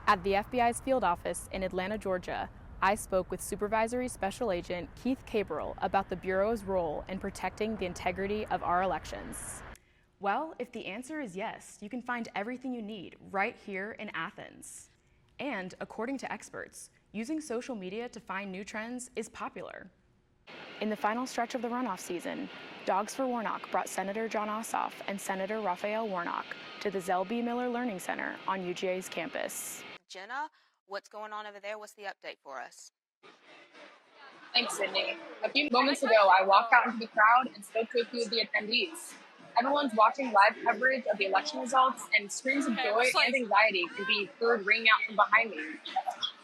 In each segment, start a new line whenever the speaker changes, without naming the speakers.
At the FBI's field office in Atlanta, Georgia, I spoke with Supervisory Special Agent Keith Cabral about the Bureau's role in protecting the integrity of our elections. Well, if the answer is yes, you can find everything you need right here in Athens. And according to experts, using social media to find new trends is popular. In the final stretch of the runoff season, Dogs for Warnock brought Senator John Ossoff and Senator Raphael Warnock to the Zell B. Miller Learning Center on UGA's campus.
Jenna, what's going on over there? What's the update for us?
Thanks, Sydney. A few moments ago, I walked out into the crowd and spoke to a few of the attendees. Everyone's watching live coverage of the election results, and screams of joy and anxiety can be heard ringing out from behind me.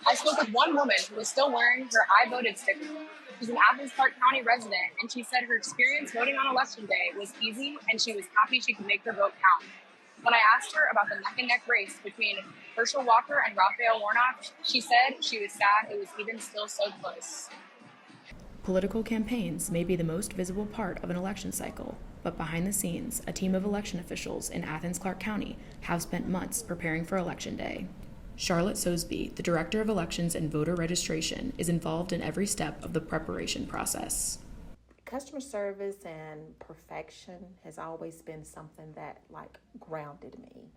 I spoke with one woman who was still wearing her I voted sticker. She's an Athens Clarke County resident, and she said her experience voting on Election Day was easy, and she was happy she could make her vote count. When I asked her about the neck-and-neck race between Herschel Walker and Raphael Warnock, she said she was sad it was even still so close.
Political campaigns may be the most visible part of an election cycle, but behind the scenes, a team of election officials in Athens Clarke County have spent months preparing for Election Day. Charlotte Sosby, the Director of Elections and Voter Registration, is involved in every step of the preparation process.
Customer service and perfection has always been something that grounded me.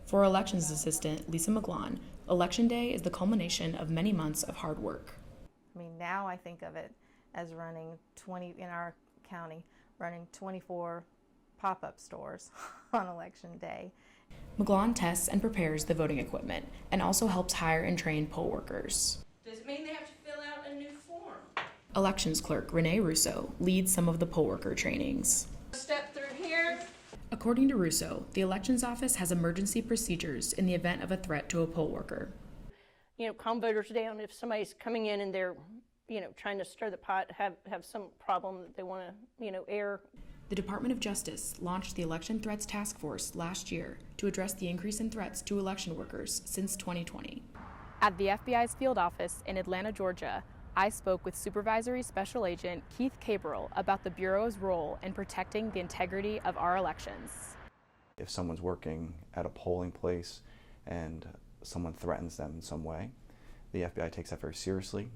For Elections Assistant Lisa McGlon, Election Day is the culmination of many months of hard work.
Now I think of it as running 20 in our county, running 24 pop-up stores on Election Day.
McGlon tests and prepares the voting equipment and also helps hire and train poll workers.
Does it mean they have to fill out a new form?
Elections clerk Renee Russo leads some of the poll worker trainings.
Step through here.
According to Russo, the elections office has emergency procedures in the event of a threat to a poll worker.
Calm voters down if somebody's coming in and they're, trying to stir the pot, have some problem that they want to, air.
The Department of Justice launched the Election Threats Task Force last year to address the increase in threats to election workers since 2020. At the FBI's field office in Atlanta, Georgia, I spoke with Supervisory Special Agent Keith Cabral about the Bureau's role in protecting the integrity of our elections.
If someone's working at a polling place and someone threatens them in some way, the FBI takes that very seriously.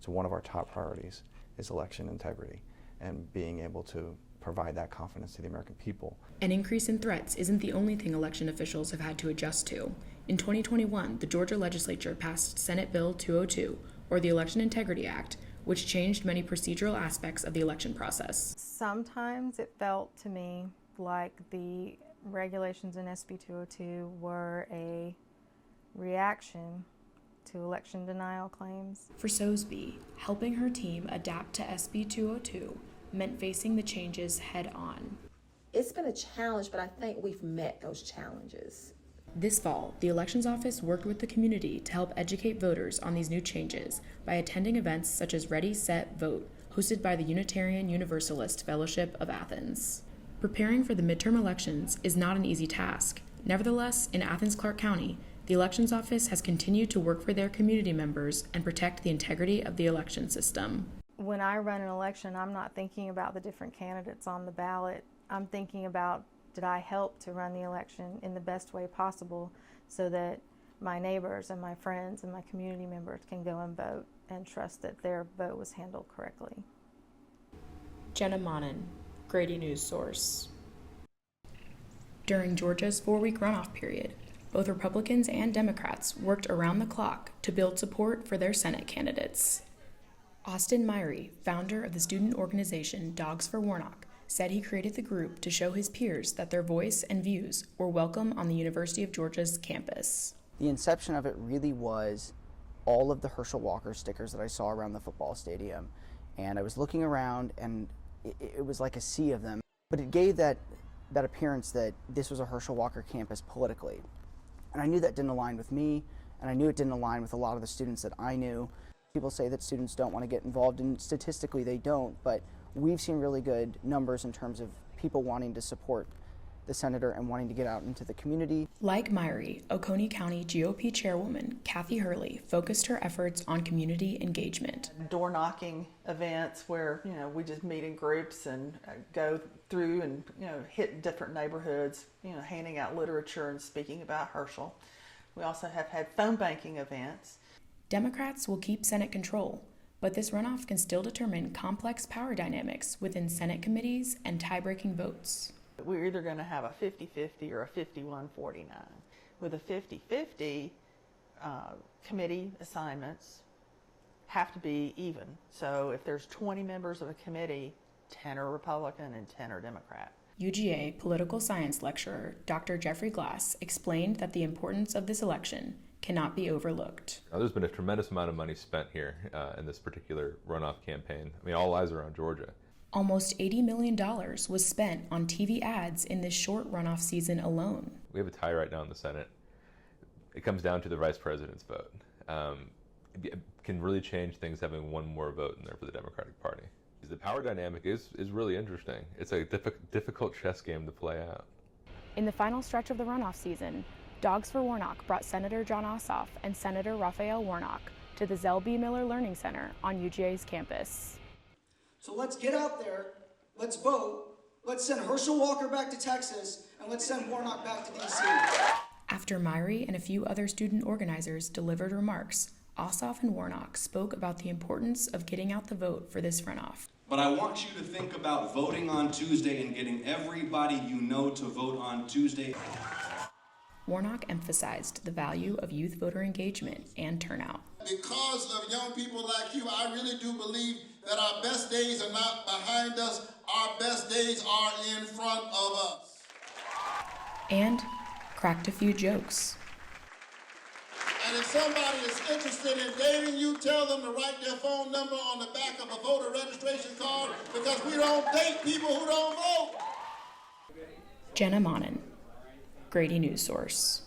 So one of our top priorities is election integrity and being able to provide that confidence to the American people.
An increase in threats isn't the only thing election officials have had to adjust to. In 2021, the Georgia legislature passed Senate Bill 202, or the Election Integrity Act, which changed many procedural aspects of the election process.
Sometimes it felt to me like the regulations in SB 202 were a reaction to election denial claims.
For Sosby, helping her team adapt to SB 202 meant facing the changes head on.
It's been a challenge, but I think we've met those challenges.
This fall, the Elections Office worked with the community to help educate voters on these new changes by attending events such as Ready, Set, Vote, hosted by the Unitarian Universalist Fellowship of Athens. Preparing for the midterm elections is not an easy task. Nevertheless, in Athens Clarke County, the Elections Office has continued to work for their community members and protect the integrity of the election system.
When I run an election, I'm not thinking about the different candidates on the ballot. I'm thinking about, did I help to run the election in the best way possible so that my neighbors and my friends and my community members can go and vote and trust that their vote was handled correctly.
Jenna Monnin, Grady News Source. During Georgia's 4-week runoff period, both Republicans and Democrats worked around the clock to build support for their Senate candidates. Austin Myrie, founder of the student organization Dogs for Warnock, said he created the group to show his peers that their voice and views were welcome on the University of Georgia's campus.
The inception of it really was all of the Herschel Walker stickers that I saw around the football stadium. And I was looking around and it was like a sea of them. But it gave that appearance that this was a Herschel Walker campus politically. And I knew that didn't align with me, and I knew it didn't align with a lot of the students that I knew. People say that students don't want to get involved, and statistically they don't, but we've seen really good numbers in terms of people wanting to support the senator and wanting to get out into the community.
Like Myrie, Oconee County GOP chairwoman Kathy Hurley focused her efforts on community engagement.
Door knocking events where, we just meet in groups and go through and, hit different neighborhoods, handing out literature and speaking about Herschel. We also have had phone banking events.
Democrats will keep Senate control, but this runoff can still determine complex power dynamics within Senate committees and tie-breaking votes.
We're either going to have a 50-50 or a 51-49. With a 50-50, committee assignments have to be even. So if there's 20 members of a committee, 10 are Republican and 10 are Democrat.
UGA political science lecturer Dr. Jeffrey Glass explained that the importance of this election cannot be overlooked.
There's been a tremendous amount of money spent here in this particular runoff campaign. I mean, all eyes are on Georgia.
Almost $80 million was spent on TV ads in this short runoff season alone.
We have a tie right now in the Senate. It comes down to the vice president's vote. It can really change things having one more vote in there for the Democratic Party. The power dynamic is really interesting. It's a difficult chess game to play out.
In the final stretch of the runoff season, Dogs for Warnock brought Senator John Ossoff and Senator Raphael Warnock to the Zell B. Miller Learning Center on UGA's campus.
So let's get out there, let's vote, let's send Herschel Walker back to Texas, and let's send Warnock back to D.C.
After Myrie and a few other student organizers delivered remarks, Ossoff and Warnock spoke about the importance of getting out the vote for this runoff.
But I want you to think about voting on Tuesday and getting everybody you know to vote on Tuesday.
Warnock emphasized the value of youth voter engagement and turnout.
Because of young people like you, I really do believe that our best days are not behind us, our best days are in front of us.
And cracked a few jokes.
And if somebody is interested in dating you, tell them to write their phone number on the back of a voter registration card, because we don't date people who don't vote.
Jenna Monnin, Grady News Source.